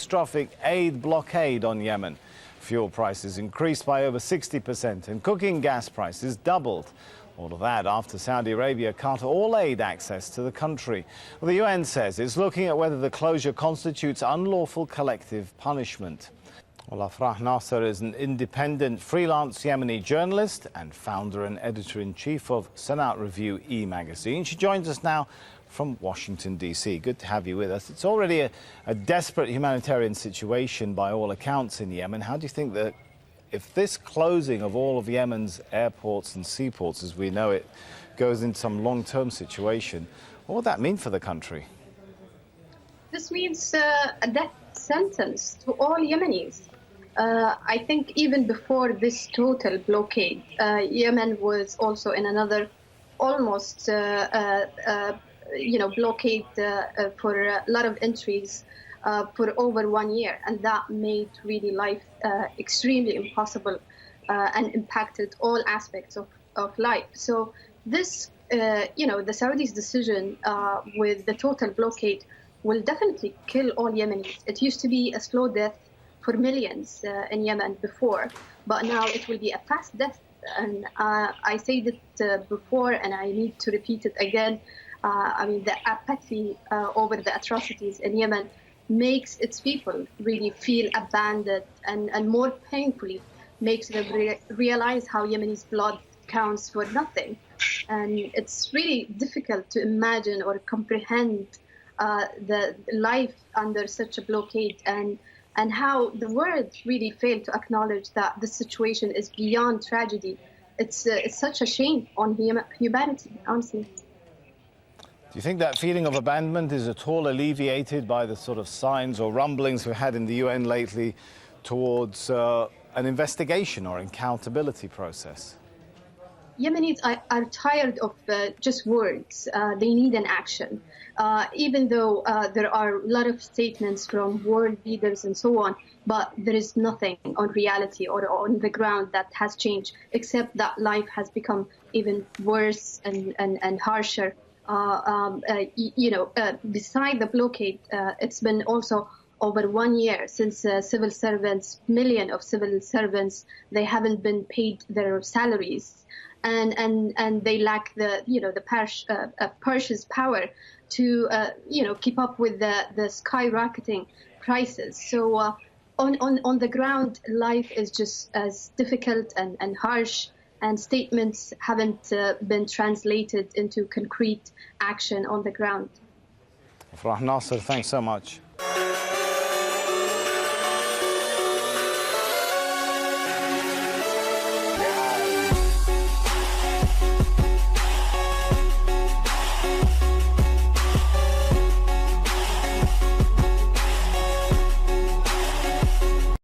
catastrophic aid blockade on Yemen. Fuel prices increased by over 60% and cooking gas prices doubled. All of that after Saudi Arabia cut all aid access to the country. Well, the UN says it's looking at whether the closure constitutes unlawful collective punishment. Well, Afrah Nasser is an independent freelance Yemeni journalist and founder and editor-in-chief of Sanaa Review e-magazine. She joins us now from Washington, D.C. Good to have you with us. It's already a desperate humanitarian situation by all accounts in Yemen. How do you think that if this closing of all of Yemen's airports and seaports as we know it goes into some long-term situation, what would that mean for the country? This means a death sentence to all Yemenis. I think even before this total blockade, Yemen was also in another almost blockade for a lot of entries for over 1 year, and that made really life extremely impossible and impacted all aspects of life. So this, the Saudis' decision with the total blockade will definitely kill all Yemenis. It used to be a slow death for millions in Yemen before, but now it will be a fast death. And I said it before, and I need to repeat it again. The apathy over the atrocities in Yemen makes its people really feel abandoned, and more painfully makes them realize how Yemeni's blood counts for nothing. And it's really difficult to imagine or comprehend the life under such a blockade, and how the world really failed to acknowledge that the situation is beyond tragedy. It's such a shame on humanity, honestly. Do you think that feeling of abandonment is at all alleviated by the sort of signs or rumblings we've had in the UN lately towards an investigation or accountability process? Yemenis are tired of just words. They need an action. Even though there are a lot of statements from world leaders and so on, but there is nothing on reality or on the ground that has changed, except that life has become even worse and harsher. Beside the blockade, it's been also over 1 year since civil servants, millions of civil servants, they haven't been paid their salaries, and they lack the purchase power to keep up with the skyrocketing prices. So on the ground, life is just as difficult and harsh, and statements haven't been translated into concrete action on the ground. Afrah Nasser, thanks so much.